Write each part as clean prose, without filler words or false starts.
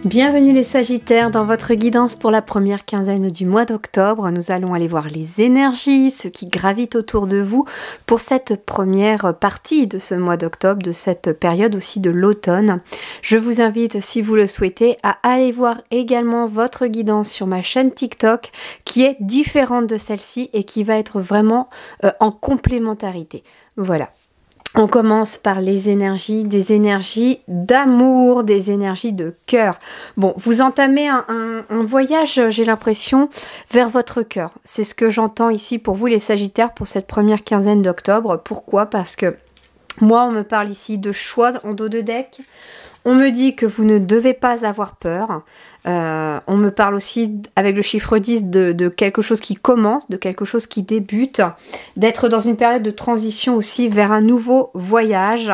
Bienvenue les Sagittaires dans votre guidance pour la première quinzaine du mois d'octobre. Nous allons aller voir les énergies, ce qui gravite autour de vous pour cette première partie de ce mois d'octobre, de cette période aussi de l'automne. Je vous invite, si vous le souhaitez, à aller voir également votre guidance sur ma chaîne TikTok qui est différente de celle-ci et qui va être vraiment en complémentarité. Voilà. On commence par les énergies, des énergies d'amour, des énergies de cœur. Bon, vous entamez un voyage, j'ai l'impression, vers votre cœur. C'est ce que j'entends ici pour vous les Sagittaires pour cette première quinzaine d'octobre. Pourquoi? Parce que moi, on me parle ici de choix en dos de deck. On me dit que vous ne devez pas avoir peur. On me parle aussi avec le chiffre 10 de quelque chose qui commence, de quelque chose qui débute, d'être dans une période de transition aussi vers un nouveau voyage.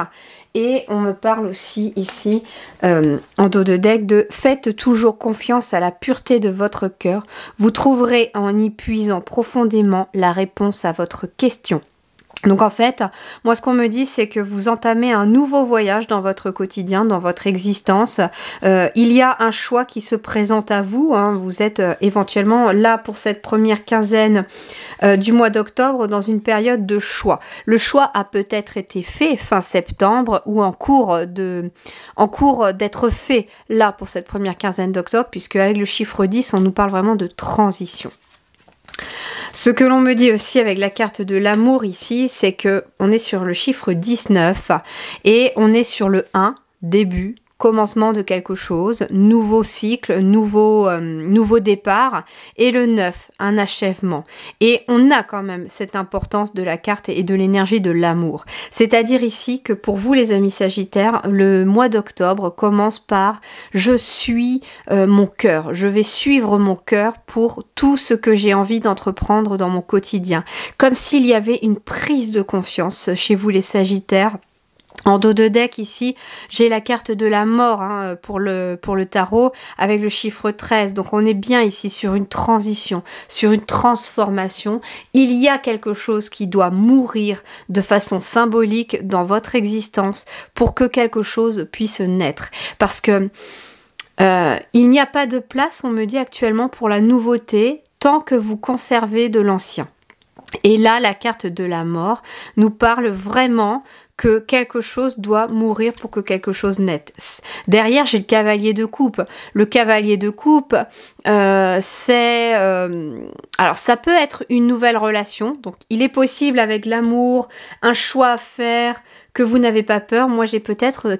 Et on me parle aussi ici, en dos de deck, de faites toujours confiance à la pureté de votre cœur. Vous trouverez en y puisant profondément la réponse à votre question. Donc en fait, moi ce qu'on me dit, c'est que vous entamez un nouveau voyage dans votre quotidien, dans votre existence. Il y a un choix qui se présente à vous. Hein. Vous êtes éventuellement là pour cette première quinzaine du mois d'octobre dans une période de choix. Le choix a peut-être été fait fin septembre ou en cours d'être fait là pour cette première quinzaine d'octobre, puisque avec le chiffre 10, on nous parle vraiment de transition. Ce que l'on me dit aussi avec la carte de l'amour ici, c'est que on est sur le chiffre 19 et on est sur le 1, début, commencement de quelque chose, nouveau cycle, nouveau départ, et le 9, un achèvement. Et on a quand même cette importance de la carte et de l'énergie de l'amour. C'est-à-dire ici que pour vous les amis Sagittaires, le mois d'octobre commence par « je suis mon cœur ». Je vais suivre mon cœur pour tout ce que j'ai envie d'entreprendre dans mon quotidien. Comme s'il y avait une prise de conscience chez vous les Sagittaires. En dos de deck ici, j'ai la carte de la mort hein, pour le tarot avec le chiffre 13. Donc on est bien ici sur une transition, sur une transformation. Il y a quelque chose qui doit mourir de façon symbolique dans votre existence pour que quelque chose puisse naître. Parce que il n'y a pas de place, on me dit actuellement, pour la nouveauté tant que vous conservez de l'ancien. Et là, la carte de la mort nous parle vraiment que quelque chose doit mourir pour que quelque chose naisse. Derrière, j'ai le cavalier de coupe. Le cavalier de coupe, alors ça peut être une nouvelle relation. Donc, il est possible avec l'amour, un choix à faire, que vous n'avez pas peur. Moi, j'ai peut-être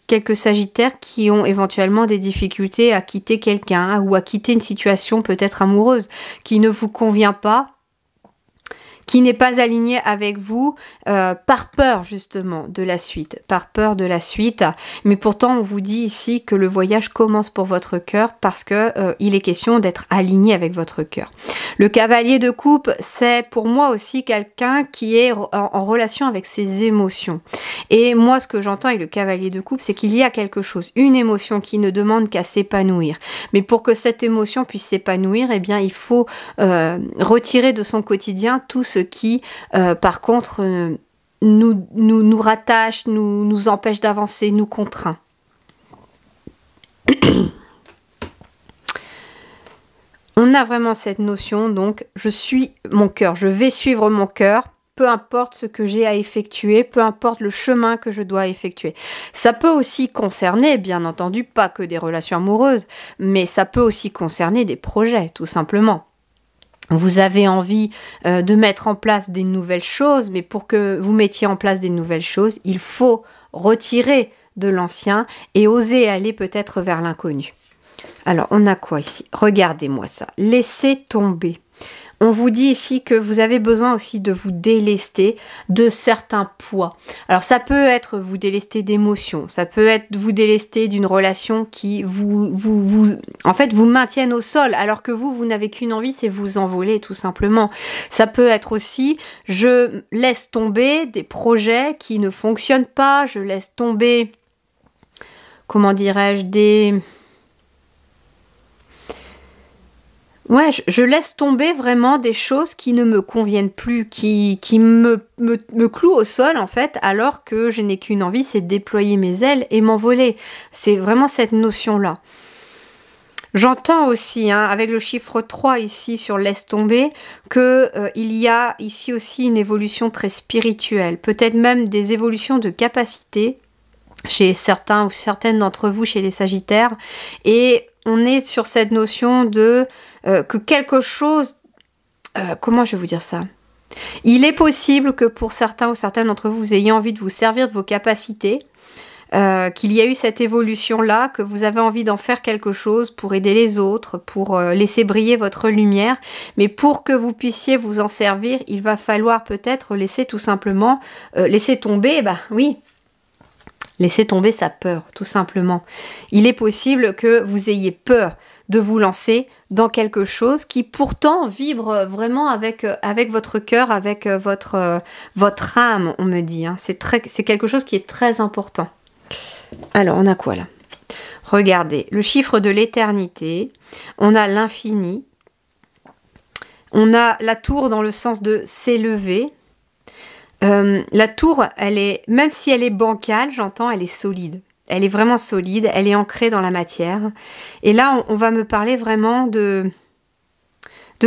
quelques Sagittaires qui ont éventuellement des difficultés à quitter quelqu'un ou à quitter une situation peut-être amoureuse qui ne vous convient pas, qui n'est pas aligné avec vous par peur justement de la suite, par peur de la suite. Mais pourtant, on vous dit ici que le voyage commence pour votre cœur parce que il est question d'être aligné avec votre cœur. Le cavalier de coupe, c'est pour moi aussi quelqu'un qui est en relation avec ses émotions. Et moi, ce que j'entends avec le cavalier de coupe, c'est qu'il y a quelque chose, une émotion qui ne demande qu'à s'épanouir. Mais pour que cette émotion puisse s'épanouir, eh bien, il faut retirer de son quotidien tout ce qui, par contre, nous rattache, nous empêche d'avancer, nous contraint. On a vraiment cette notion, donc, je suis mon cœur, je vais suivre mon cœur, peu importe ce que j'ai à effectuer, peu importe le chemin que je dois effectuer. Ça peut aussi concerner, bien entendu, pas que des relations amoureuses, mais ça peut aussi concerner des projets, tout simplement. Vous avez envie de mettre en place des nouvelles choses, mais pour que vous mettiez en place des nouvelles choses, il faut retirer de l'ancien et oser aller peut-être vers l'inconnu. Alors, on a quoi ici? Regardez-moi ça. Laissez tomber. On vous dit ici que vous avez besoin aussi de vous délester de certains poids. Alors ça peut être vous délester d'émotions, ça peut être vous délester d'une relation qui vous maintienne au sol alors que vous n'avez qu'une envie, c'est vous envoler tout simplement. Ça peut être aussi je laisse tomber des projets qui ne fonctionnent pas, je laisse tomber, comment dirais-je, Ouais, je laisse tomber vraiment des choses qui ne me conviennent plus, qui me clouent au sol en fait, alors que je n'ai qu'une envie, c'est de déployer mes ailes et m'envoler. C'est vraiment cette notion-là. J'entends aussi, hein, avec le chiffre 3 ici sur laisse tomber, que il y a ici aussi une évolution très spirituelle, peut-être même des évolutions de capacité chez certains ou certaines d'entre vous, chez les Sagittaires, et on est sur cette notion de que quelque chose, comment je vais vous dire ça? Il est possible que pour certains ou certaines d'entre vous, vous ayez envie de vous servir de vos capacités, qu'il y a eu cette évolution-là, que vous avez envie d'en faire quelque chose pour aider les autres, pour laisser briller votre lumière, mais pour que vous puissiez vous en servir, il va falloir peut-être laisser tout simplement, laisser tomber, bah oui, laisser tomber sa peur, tout simplement. Il est possible que vous ayez peur de vous lancer dans quelque chose qui pourtant vibre vraiment avec votre cœur, avec votre âme, on me dit. Hein. C'est quelque chose qui est très important. Alors, on a quoi là? Regardez, le chiffre de l'éternité, on a l'infini, on a la tour dans le sens de s'élever. La tour, elle est, même si elle est bancale, j'entends, elle est solide. Elle est vraiment solide, elle est ancrée dans la matière. Et là, on va me parler vraiment de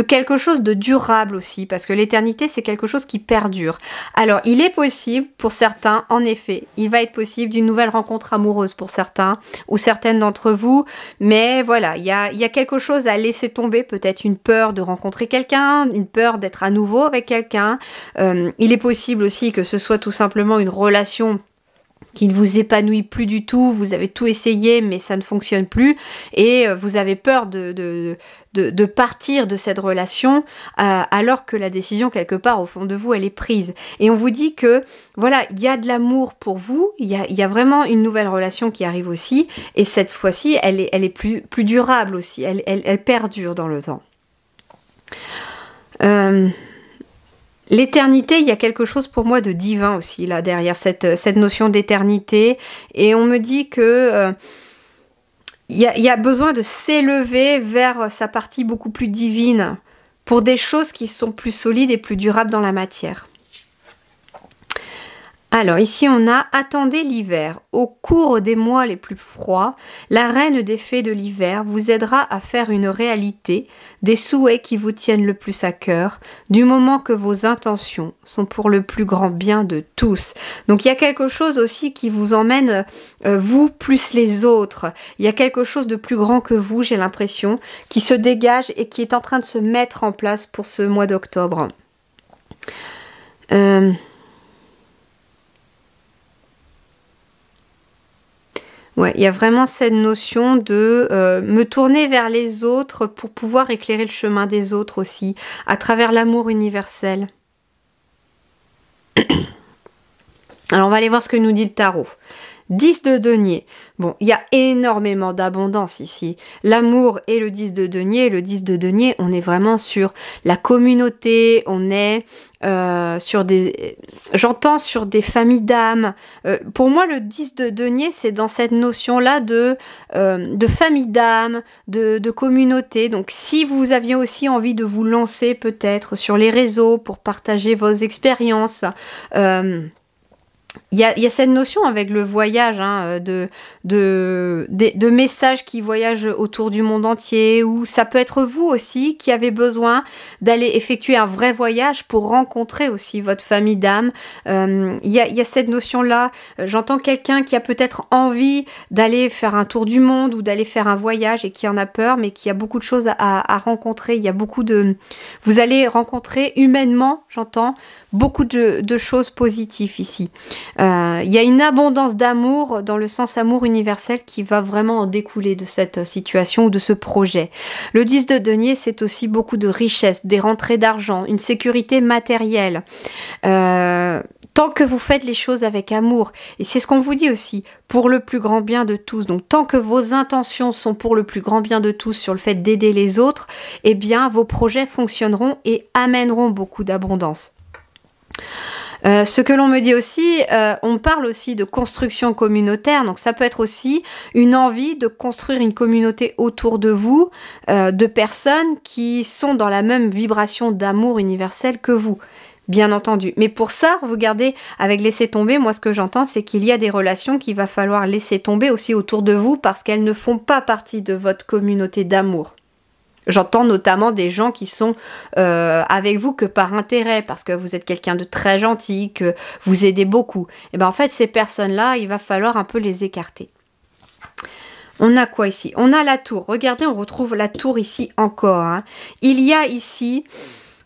quelque chose de durable aussi, parce que l'éternité, c'est quelque chose qui perdure. Alors, il est possible, pour certains, en effet, il va être possible d'une nouvelle rencontre amoureuse pour certains, ou certaines d'entre vous, mais voilà, il y a quelque chose à laisser tomber, peut-être une peur de rencontrer quelqu'un, une peur d'être à nouveau avec quelqu'un. Il est possible aussi que ce soit tout simplement une relation qui ne vous épanouit plus du tout, vous avez tout essayé mais ça ne fonctionne plus et vous avez peur de partir de cette relation alors que la décision quelque part au fond de vous elle est prise. Et on vous dit que voilà, il y a de l'amour pour vous, il y a vraiment une nouvelle relation qui arrive aussi et cette fois-ci elle est plus durable aussi, elle perdure dans le temps. L'éternité, il y a quelque chose pour moi de divin aussi, là, derrière cette notion d'éternité. Et on me dit que il y a besoin de s'élever vers sa partie beaucoup plus divine pour des choses qui sont plus solides et plus durables dans la matière. Alors ici on a « Attendez l'hiver. Au cours des mois les plus froids, la reine des fées de l'hiver vous aidera à faire une réalité des souhaits qui vous tiennent le plus à cœur, du moment que vos intentions sont pour le plus grand bien de tous. » Donc il y a quelque chose aussi qui vous emmène, vous plus les autres. Il y a quelque chose de plus grand que vous, j'ai l'impression, qui se dégage et qui est en train de se mettre en place pour ce mois d'octobre. Ouais, il y a vraiment cette notion de me tourner vers les autres pour pouvoir éclairer le chemin des autres aussi, à travers l'amour universel. Alors on va aller voir ce que nous dit le tarot. 10 de denier. Bon, il y a énormément d'abondance ici. L'amour et le 10 de denier. Le 10 de denier, on est vraiment sur la communauté, on est sur des... J'entends sur des familles d'âmes. Pour moi, le 10 de denier, c'est dans cette notion-là de famille d'âmes, de communauté. Donc, si vous aviez aussi envie de vous lancer peut-être sur les réseaux pour partager vos expériences... Il y a cette notion avec le voyage, hein, de messages qui voyagent autour du monde entier, ou ça peut être vous aussi qui avez besoin d'aller effectuer un vrai voyage pour rencontrer aussi votre famille d'âme. Il y a cette notion-là. J'entends quelqu'un qui a peut-être envie d'aller faire un tour du monde ou d'aller faire un voyage et qui en a peur, mais qui a beaucoup de choses à rencontrer. Il y a beaucoup de... Vous allez rencontrer humainement, j'entends, beaucoup de choses positives ici. Il y a une abondance d'amour dans le sens amour universel qui va vraiment en découler de cette situation ou de ce projet. Le 10 de denier, c'est aussi beaucoup de richesse, des rentrées d'argent, une sécurité matérielle. Tant que vous faites les choses avec amour, et c'est ce qu'on vous dit aussi, pour le plus grand bien de tous, donc tant que vos intentions sont pour le plus grand bien de tous sur le fait d'aider les autres, eh bien vos projets fonctionneront et amèneront beaucoup d'abondance. Ce que l'on me dit aussi, on parle aussi de construction communautaire, donc ça peut être aussi une envie de construire une communauté autour de vous, de personnes qui sont dans la même vibration d'amour universel que vous. bien entendu. Mais pour ça, regardez, avec laisser tomber, moi ce que j'entends, c'est qu'il y a des relations qu'il va falloir laisser tomber aussi autour de vous parce qu'elles ne font pas partie de votre communauté d'amour. J'entends notamment des gens qui sont avec vous que par intérêt, parce que vous êtes quelqu'un de très gentil, que vous aidez beaucoup. Et bien en fait, ces personnes-là, il va falloir un peu les écarter. On a quoi ici? On a la tour. Regardez, on retrouve la tour ici encore. Hein. Il y a ici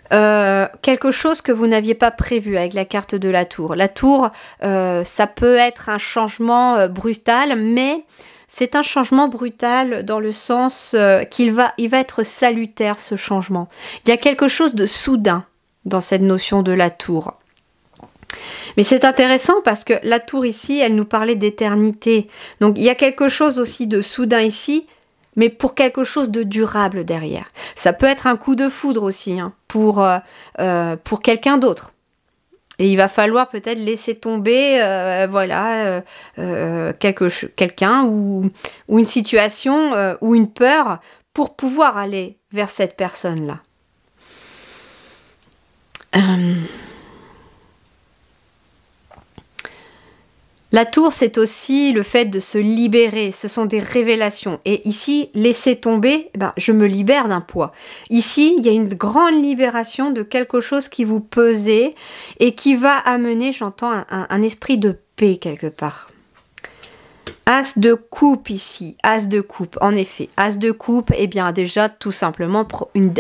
quelque chose que vous n'aviez pas prévu avec la carte de la tour. La tour, ça peut être un changement brutal, mais... c'est un changement brutal dans le sens il va être salutaire, ce changement. Il y a quelque chose de soudain dans cette notion de la tour. Mais c'est intéressant parce que la tour ici, elle nous parlait d'éternité. Donc il y a quelque chose aussi de soudain ici, mais pour quelque chose de durable derrière. Ça peut être un coup de foudre aussi, hein, pour quelqu'un d'autre. Et il va falloir peut-être laisser tomber quelqu'un ou une situation ou une peur pour pouvoir aller vers cette personne-là. La tour, c'est aussi le fait de se libérer. Ce sont des révélations. Et ici, laisser tomber, je me libère d'un poids. Ici, il y a une grande libération de quelque chose qui vous pesait et qui va amener, j'entends, un esprit de paix quelque part. As de coupe ici, as de coupe, en effet. As de coupe, eh bien déjà tout simplement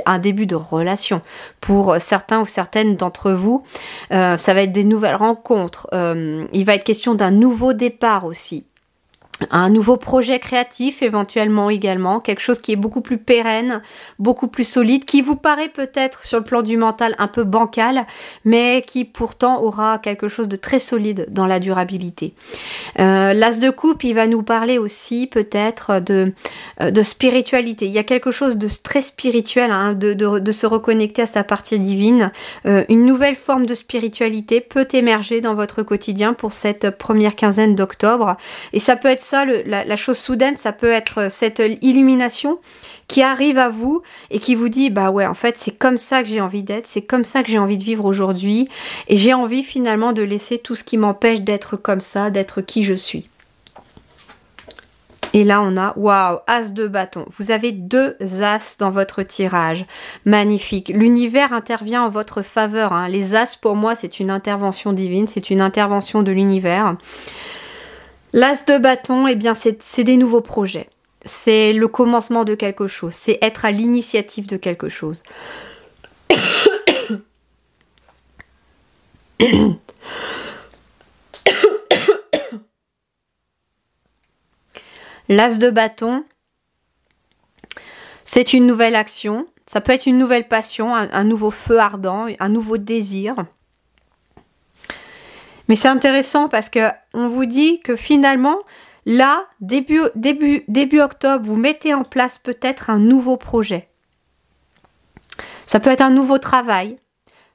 un début de relation. Pour certains ou certaines d'entre vous, ça va être des nouvelles rencontres. Il va être question d'un nouveau départ aussi. Un nouveau projet créatif éventuellement également, quelque chose qui est beaucoup plus pérenne, beaucoup plus solide, qui vous paraît peut-être sur le plan du mental un peu bancal, mais qui pourtant aura quelque chose de très solide dans la durabilité. L'as de coupe, il va nous parler aussi peut-être de spiritualité. Il y a quelque chose de très spirituel, hein, de se reconnecter à sa partie divine. Une nouvelle forme de spiritualité peut émerger dans votre quotidien pour cette première quinzaine d'octobre, et ça peut être ça, la chose soudaine, ça peut être cette illumination qui arrive à vous et qui vous dit, bah ouais, en fait, c'est comme ça que j'ai envie d'être, c'est comme ça que j'ai envie de vivre aujourd'hui, et j'ai envie finalement de laisser tout ce qui m'empêche d'être comme ça, d'être qui je suis. Et là, on a, waouh, as de bâton. Vous avez 2 as dans votre tirage. Magnifique. L'univers intervient en votre faveur. Hein. Les as, pour moi, c'est une intervention divine, c'est une intervention de l'univers. L'as de bâton, eh bien, c'est des nouveaux projets. C'est le commencement de quelque chose. C'est être à l'initiative de quelque chose. L'as de bâton, c'est une nouvelle action. Ça peut être une nouvelle passion, un nouveau feu ardent, un nouveau désir. Mais c'est intéressant parce que on vous dit que finalement, là, début octobre, vous mettez en place peut-être un nouveau projet. Ça peut être un nouveau travail,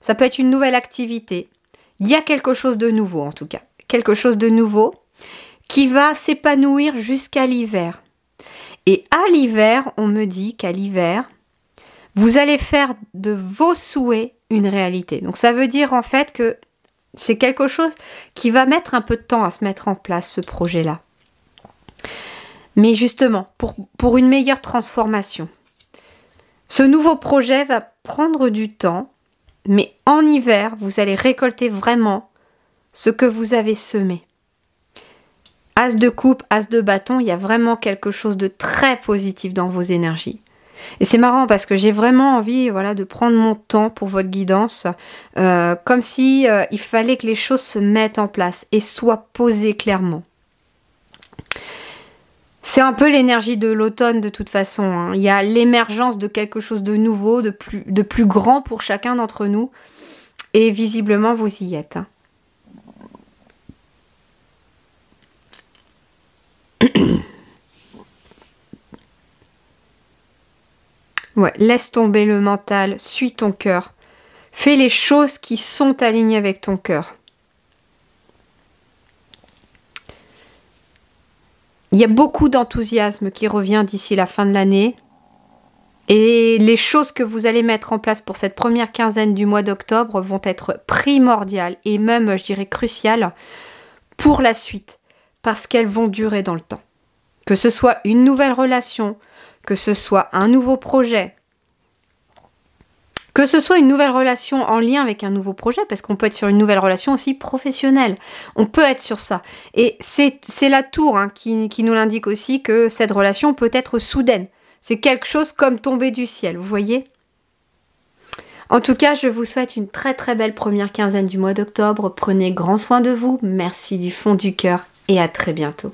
ça peut être une nouvelle activité. Il y a quelque chose de nouveau en tout cas. Quelque chose de nouveau qui va s'épanouir jusqu'à l'hiver. Et à l'hiver, on me dit qu'à l'hiver, vous allez faire de vos souhaits une réalité. Donc ça veut dire en fait que c'est quelque chose qui va mettre un peu de temps à se mettre en place, ce projet-là. Mais justement, pour une meilleure transformation. Ce nouveau projet va prendre du temps, mais en hiver, vous allez récolter vraiment ce que vous avez semé. As de coupe, as de bâton, il y a vraiment quelque chose de très positif dans vos énergies. Et c'est marrant parce que j'ai vraiment envie, voilà, de prendre mon temps pour votre guidance, comme si il fallait que les choses se mettent en place et soient posées clairement. C'est un peu l'énergie de l'automne de toute façon. Hein. Il y a l'émergence de quelque chose de nouveau, de plus grand pour chacun d'entre nous. Et visiblement, vous y êtes. Hein. Ouais, laisse tomber le mental, suis ton cœur. Fais les choses qui sont alignées avec ton cœur. Il y a beaucoup d'enthousiasme qui revient d'ici la fin de l'année. Et les choses que vous allez mettre en place pour cette première quinzaine du mois d'octobre vont être primordiales et même, je dirais, cruciales pour la suite, parce qu'elles vont durer dans le temps. Que ce soit une nouvelle relation, que ce soit un nouveau projet, que ce soit une nouvelle relation en lien avec un nouveau projet, parce qu'on peut être sur une nouvelle relation aussi professionnelle. On peut être sur ça. Et c'est la tour hein, qui nous l'indique aussi que cette relation peut être soudaine. C'est quelque chose comme tombé du ciel, vous voyez ? En tout cas, je vous souhaite une très très belle première quinzaine du mois d'octobre. Prenez grand soin de vous. Merci du fond du cœur et à très bientôt.